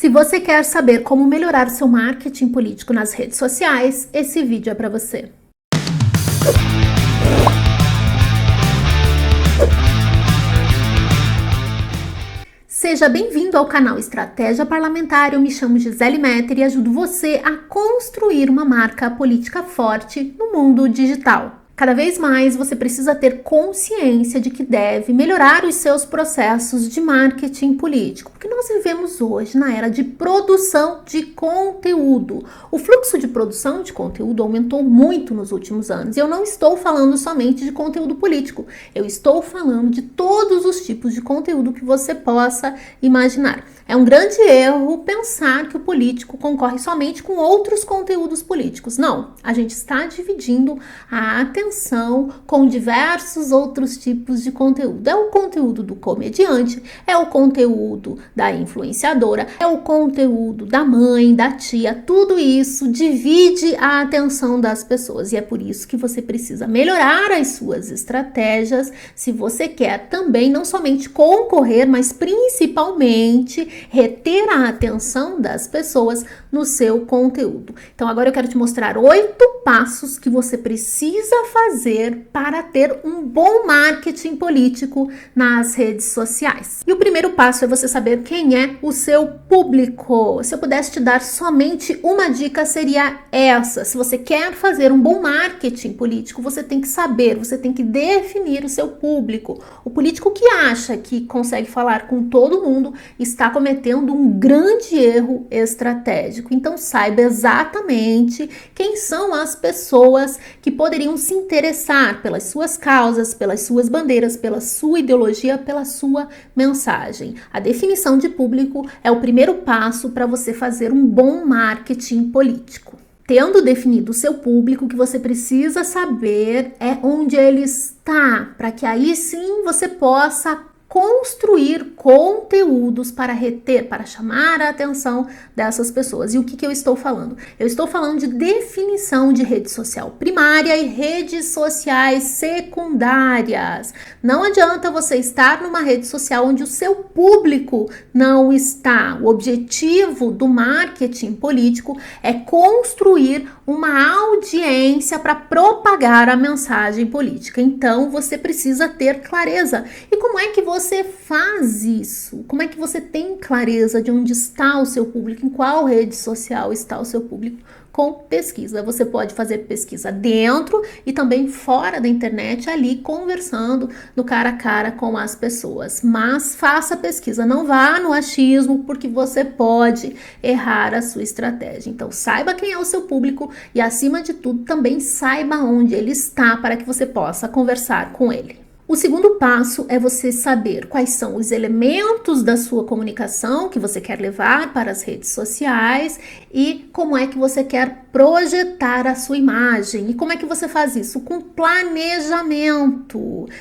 Se você quer saber como melhorar seu marketing político nas redes sociais, esse vídeo é para você. Seja bem-vindo ao canal Estratégia Parlamentar. Eu me chamo Gisele Metter e ajudo você a construir uma marca política forte no mundo digital. Cada vez mais você precisa ter consciência de que deve melhorar os seus processos de marketing político, porque nós vivemos hoje na era de produção de conteúdo. O fluxo de produção de conteúdo aumentou muito nos últimos anos e eu não estou falando somente de conteúdo político, eu estou falando de todos os tipos de conteúdo que você possa imaginar. É um grande erro pensar que o político concorre somente com outros conteúdos políticos. Não, a gente está dividindo a atenção com diversos outros tipos de conteúdo. É o conteúdo do comediante, é o conteúdo da influenciadora, é o conteúdo da mãe, da tia. Tudo isso divide a atenção das pessoas e é por isso que você precisa melhorar as suas estratégias se você quer também não somente concorrer, mas principalmente reter a atenção das pessoas no seu conteúdo. Então agora eu quero te mostrar 8 passos que você precisa fazer para ter um bom marketing político nas redes sociais. E o primeiro passo é você saber quem é o seu público. Se eu pudesse te dar somente uma dica, seria essa. Se você quer fazer um bom marketing político, você tem que saber, você tem que definir o seu público. O político que acha que consegue falar com todo mundo está cometendo um grande erro estratégico. Então saiba exatamente quem são as pessoas que poderiam se interessar pelas suas causas, pelas suas bandeiras, pela sua ideologia, pela sua mensagem. A definição de público é o primeiro passo para você fazer um bom marketing político. Tendo definido o seu público, o que você precisa saber é onde ele está, para que aí sim você possa construir conteúdos para reter, para chamar a atenção dessas pessoas. E o que eu estou falando? Eu estou falando de definição de rede social primária e redes sociais secundárias. Não adianta você estar numa rede social onde o seu público não está. O objetivo do marketing político é construir uma audiência para propagar a mensagem política. Então, você precisa ter clareza. E como é que você faz isso? Como é que você tem clareza de onde está o seu público? Em qual rede social está o seu público? Com pesquisa. Você pode fazer pesquisa dentro e também fora da internet, ali conversando no cara a cara com as pessoas. Mas faça pesquisa, não vá no achismo, porque você pode errar a sua estratégia. Então saiba quem é o seu público e, acima de tudo, também saiba onde ele está para que você possa conversar com ele. O segundo passo é você saber quais são os elementos da sua comunicação que você quer levar para as redes sociais e como é que você quer projetar a sua imagem. E como é que você faz isso? Com planejamento,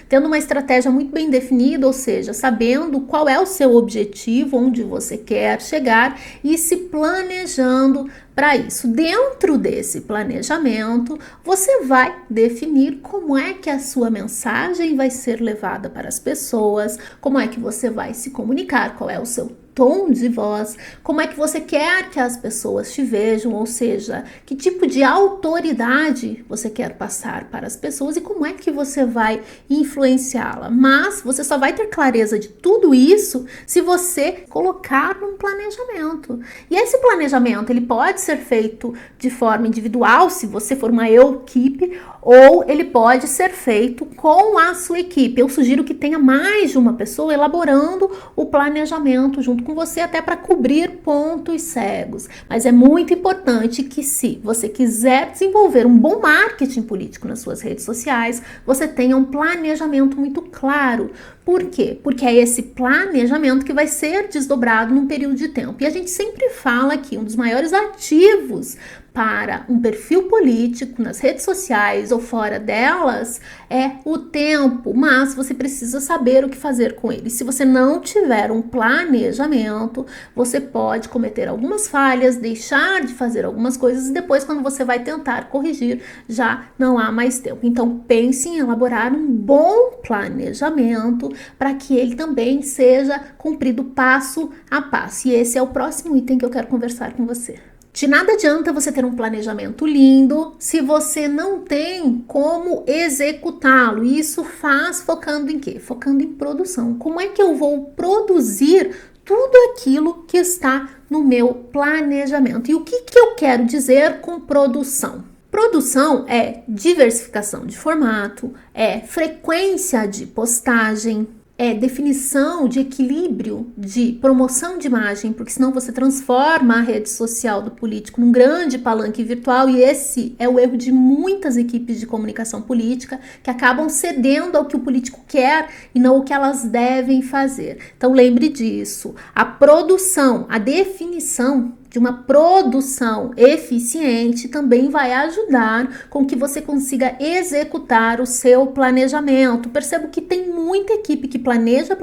tendo uma estratégia muito bem definida, ou seja, sabendo qual é o seu objetivo, onde você quer chegar e se planejando para isso. Dentro desse planejamento, você vai definir como é que a sua mensagem vai ser levada para as pessoas, como é que você vai se comunicar, qual é o seu tom de voz, como é que você quer que as pessoas te vejam, ou seja, que tipo de autoridade você quer passar para as pessoas e como é que você vai influenciá-la. Mas você só vai ter clareza de tudo isso se você colocar num planejamento. E esse planejamento, ele pode ser feito de forma individual, se você for uma equipe, ou ele pode ser feito com a sua equipe. Eu sugiro que tenha mais de uma pessoa elaborando o planejamento junto com você, até para cobrir pontos cegos. Mas é muito importante que, se você quiser desenvolver um bom marketing político nas suas redes sociais, você tenha um planejamento muito claro. Por quê? Porque é esse planejamento que vai ser desdobrado num período de tempo. E a gente sempre fala que um dos maiores ativos para um perfil político nas redes sociais ou fora delas é o tempo, mas você precisa saber o que fazer com ele. Se você não tiver um planejamento, você pode cometer algumas falhas, deixar de fazer algumas coisas e depois, quando você vai tentar corrigir, já não há mais tempo. Então pense em elaborar um bom planejamento para que ele também seja cumprido passo a passo. E esse é o próximo item que eu quero conversar com você. De nada adianta você ter um planejamento lindo se você não tem como executá-lo. E isso faz focando em quê? Focando em produção. Como é que eu vou produzir tudo aquilo que está no meu planejamento? E o que eu quero dizer com produção? Produção é diversificação de formato, é frequência de postagem, é definição de equilíbrio de promoção de imagem, porque senão você transforma a rede social do político num grande palanque virtual, e esse é o erro de muitas equipes de comunicação política, que acabam cedendo ao que o político quer e não o que elas devem fazer. Então lembre disso, a produção, a definição de uma produção eficiente também vai ajudar com que você consiga executar o seu planejamento. Percebo que tem muita equipe que planeja,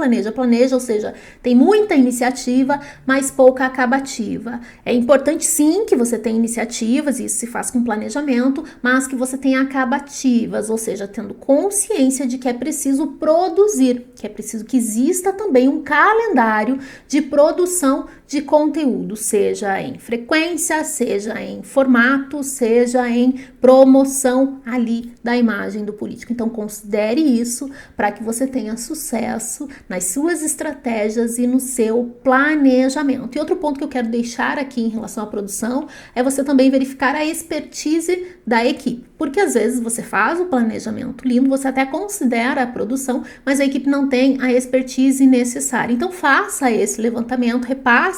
ou seja, tem muita iniciativa, mas pouca acabativa. É importante sim que você tenha iniciativas, e isso se faz com planejamento, mas que você tenha acabativas, ou seja, tendo consciência de que é preciso produzir, que é preciso que exista também um calendário de produção de conteúdo, seja em frequência, seja em formato, seja em promoção ali da imagem do político. Então considere isso para que você tenha sucesso nas suas estratégias e no seu planejamento. E outro ponto que eu quero deixar aqui em relação à produção é você também verificar a expertise da equipe, porque às vezes você faz o planejamento lindo, você até considera a produção, mas a equipe não tem a expertise necessária. Então faça esse levantamento, repasse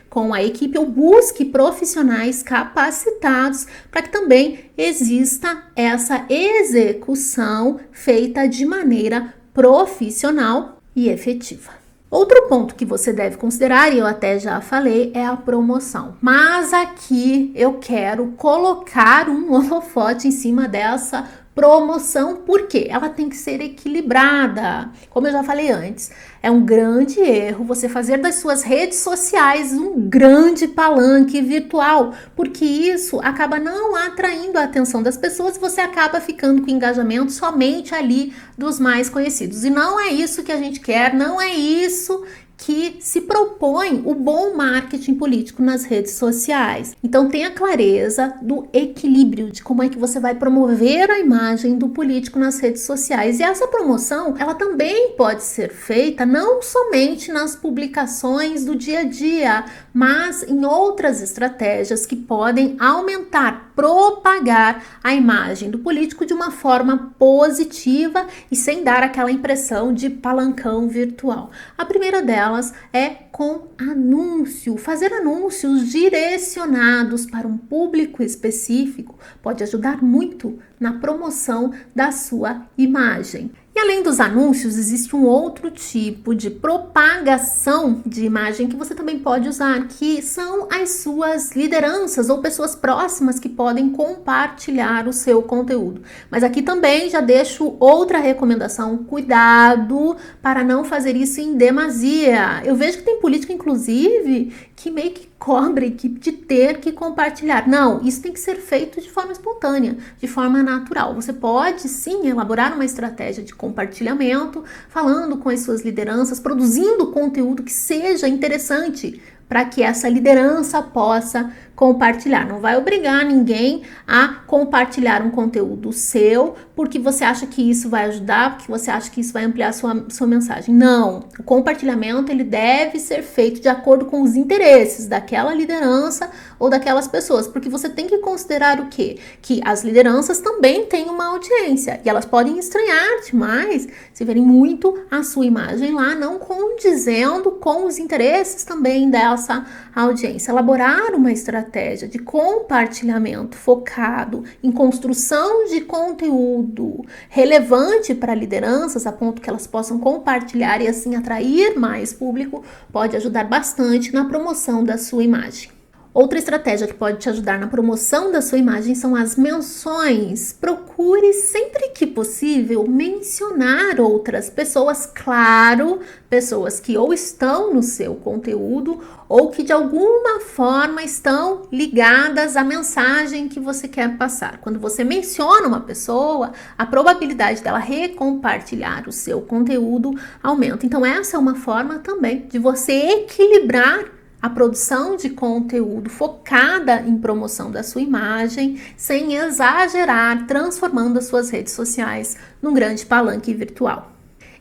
com a equipe ou busque profissionais capacitados para que também exista essa execução feita de maneira profissional e efetiva. Outro ponto que você deve considerar, e eu até já falei, é a promoção. Mas aqui eu quero colocar um holofote em cima dessa promoção, porque ela tem que ser equilibrada. Como eu já falei antes, é um grande erro você fazer das suas redes sociais um grande palanque virtual, porque isso acaba não atraindo a atenção das pessoas e você acaba ficando com engajamento somente ali dos mais conhecidos. E não é isso que a gente quer, não é isso que se propõe o bom marketing político nas redes sociais. Então tenha clareza do equilíbrio, de como é que você vai promover a imagem do político nas redes sociais. E essa promoção, ela também pode ser feita não somente nas publicações do dia a dia, mas em outras estratégias que podem aumentar, propagar a imagem do político de uma forma positiva e sem dar aquela impressão de palancão virtual. A primeira delas é com anúncio. Fazer anúncios direcionados para um público específico pode ajudar muito na promoção da sua imagem. E além dos anúncios, existe um outro tipo de propagação de imagem que você também pode usar, que são as suas lideranças ou pessoas próximas que podem compartilhar o seu conteúdo. Mas aqui também já deixo outra recomendação: cuidado para não fazer isso em demasia. Eu vejo que tem político, inclusive, que meio que cobra a equipe de ter que compartilhar. Não, isso tem que ser feito de forma espontânea, de forma natural. Você pode sim elaborar uma estratégia de compartilhamento, falando com as suas lideranças, produzindo conteúdo que seja interessante para que essa liderança possa compartilhar. Não vai obrigar ninguém a compartilhar um conteúdo seu porque você acha que isso vai ajudar, porque você acha que isso vai ampliar sua mensagem. Não, o compartilhamento ele deve ser feito de acordo com os interesses daquela liderança ou daquelas pessoas, porque você tem que considerar o quê? Que as lideranças também têm uma audiência e elas podem estranhar demais se verem muito a sua imagem lá, não condizendo com os interesses também dessa audiência. Elaborar uma estratégia de compartilhamento focado em construção de conteúdo relevante para lideranças, a ponto que elas possam compartilhar e assim atrair mais público, pode ajudar bastante na promoção da sua imagem. Outra estratégia que pode te ajudar na promoção da sua imagem são as menções. Procure sempre que possível mencionar outras pessoas, claro, pessoas que ou estão no seu conteúdo ou que de alguma forma estão ligadas à mensagem que você quer passar. Quando você menciona uma pessoa, a probabilidade dela recompartilhar o seu conteúdo aumenta. Então essa é uma forma também de você equilibrar a produção de conteúdo focada em promoção da sua imagem, sem exagerar, transformando as suas redes sociais num grande palanque virtual.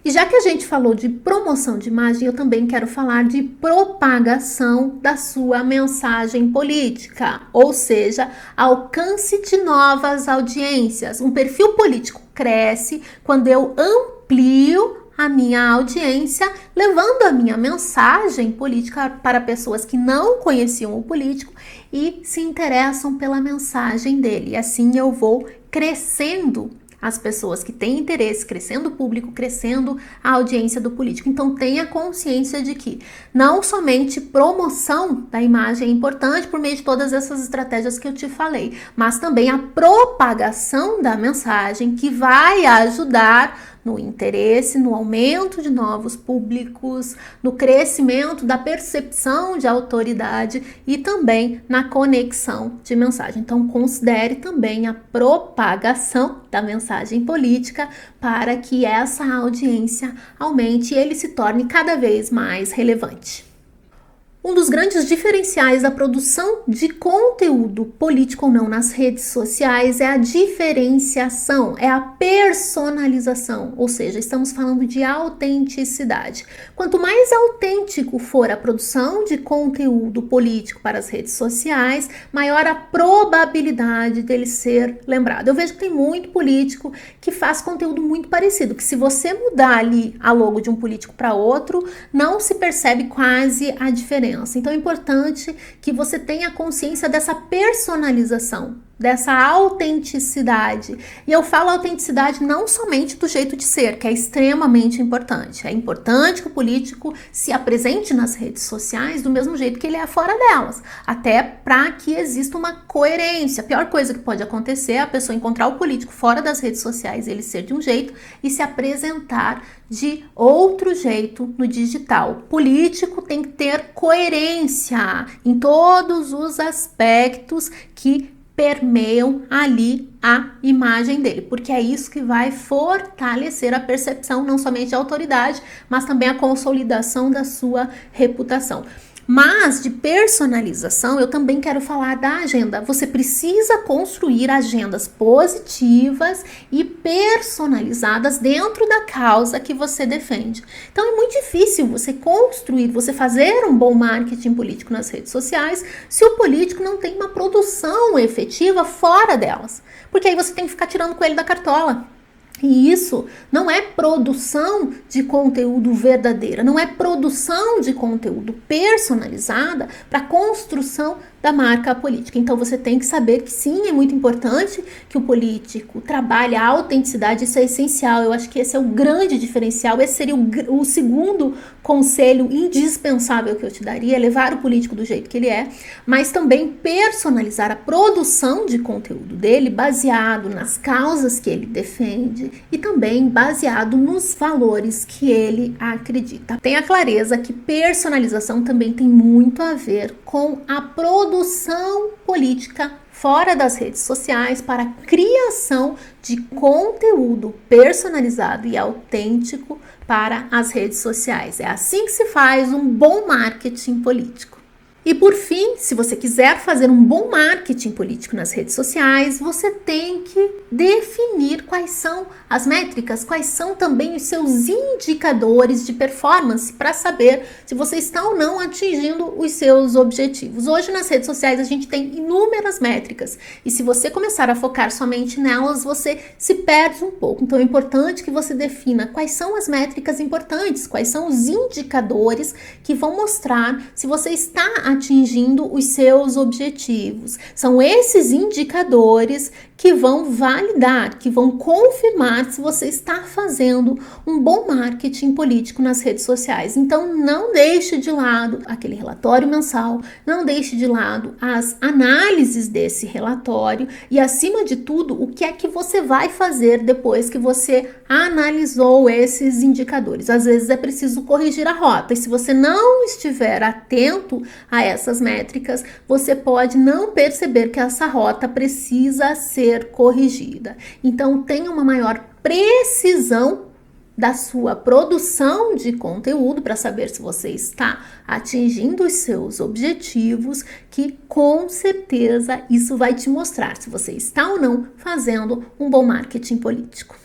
E já que a gente falou de promoção de imagem, eu também quero falar de propagação da sua mensagem política, ou seja, alcance de novas audiências. Um perfil político cresce quando eu amplio a minha audiência, levando a minha mensagem política para pessoas que não conheciam o político e se interessam pela mensagem dele. E assim eu vou crescendo as pessoas que têm interesse, crescendo o público, crescendo a audiência do político. Então tenha consciência de que não somente promoção da imagem é importante por meio de todas essas estratégias que eu te falei, mas também a propagação da mensagem que vai ajudar no interesse, no aumento de novos públicos, no crescimento da percepção de autoridade e também na conexão de mensagem. Então, considere também a propagação da mensagem política para que essa audiência aumente e ele se torne cada vez mais relevante. Um dos grandes diferenciais da produção de conteúdo político ou não nas redes sociais é a diferenciação, é a personalização, ou seja, estamos falando de autenticidade. Quanto mais autêntico for a produção de conteúdo político para as redes sociais, maior a probabilidade dele ser lembrado. Eu vejo que tem muito político que faz conteúdo muito parecido, que se você mudar ali a logo de um político para outro, não se percebe quase a diferença. Então é importante que você tenha consciência dessa personalização, dessa autenticidade. E eu falo autenticidade não somente do jeito de ser, que é extremamente importante. É importante que o político se apresente nas redes sociais do mesmo jeito que ele é fora delas, até para que exista uma coerência. A pior coisa que pode acontecer é a pessoa encontrar o político fora das redes sociais, ele ser de um jeito e se apresentar de outro jeito no digital. O político tem que ter coerência em todos os aspectos que permeiam ali a imagem dele, porque é isso que vai fortalecer a percepção não somente da autoridade, mas também a consolidação da sua reputação. Mas de personalização, eu também quero falar da agenda. Você precisa construir agendas positivas e personalizadas dentro da causa que você defende. Então é muito difícil você construir, você fazer um bom marketing político nas redes sociais se o político não tem uma produção efetiva fora delas. Porque aí você tem que ficar tirando coelho da cartola. E isso não é produção de conteúdo verdadeira, não é produção de conteúdo personalizada para construção da marca política. Então você tem que saber que sim, é muito importante que o político trabalhe a autenticidade, isso é essencial. Eu acho que esse é o grande diferencial, esse seria o segundo conselho indispensável que eu te daria, é levar o político do jeito que ele é, mas também personalizar a produção de conteúdo dele baseado nas causas que ele defende e também baseado nos valores que ele acredita. Tenha clareza que personalização também tem muito a ver com a produção política fora das redes sociais para a criação de conteúdo personalizado e autêntico para as redes sociais. É assim que se faz um bom marketing político. E por fim, se você quiser fazer um bom marketing político nas redes sociais, você tem que definir quais são as métricas, quais são também os seus indicadores de performance para saber se você está ou não atingindo os seus objetivos. Hoje nas redes sociais a gente tem inúmeras métricas e se você começar a focar somente nelas, você se perde um pouco. Então é importante que você defina quais são as métricas importantes, quais são os indicadores que vão mostrar se você está atingindo os seus objetivos. São esses indicadores que vão validar, que vão confirmar se você está fazendo um bom marketing político nas redes sociais. Então, não deixe de lado aquele relatório mensal, não deixe de lado as análises desse relatório e, acima de tudo, o que é que você vai fazer depois que você analisou esses indicadores. Às vezes é preciso corrigir a rota, e se você não estiver atento a essas métricas, você pode não perceber que essa rota precisa ser corrigida. Então, tenha uma maior precisão da sua produção de conteúdo para saber se você está atingindo os seus objetivos, que com certeza isso vai te mostrar se você está ou não fazendo um bom marketing político.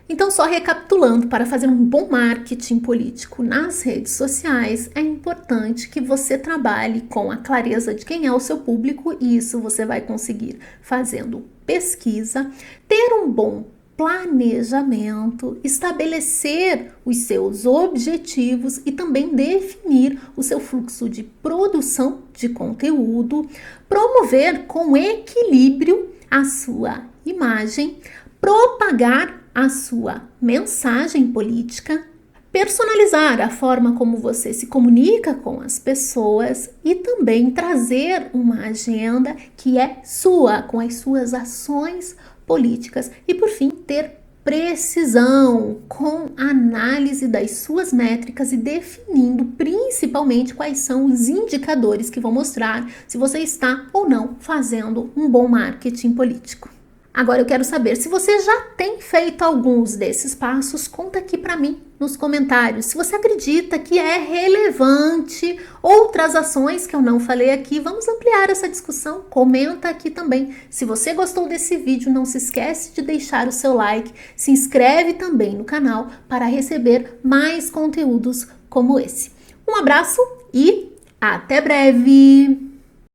Então, só recapitulando, para fazer um bom marketing político nas redes sociais, é importante que você trabalhe com a clareza de quem é o seu público, e isso você vai conseguir fazendo pesquisa, ter um bom planejamento, estabelecer os seus objetivos e também definir o seu fluxo de produção de conteúdo, promover com equilíbrio a sua imagem, propagar a sua mensagem política, personalizar a forma como você se comunica com as pessoas e também trazer uma agenda que é sua, com as suas ações políticas, e por fim ter precisão com análise das suas métricas e definindo principalmente quais são os indicadores que vão mostrar se você está ou não fazendo um bom marketing político. Agora eu quero saber se você já tem feito alguns desses passos. Conta aqui para mim nos comentários. Se você acredita que é relevante outras ações que eu não falei aqui, vamos ampliar essa discussão. Comenta aqui também. Se você gostou desse vídeo, não se esquece de deixar o seu like. Se inscreve também no canal para receber mais conteúdos como esse. Um abraço e até breve!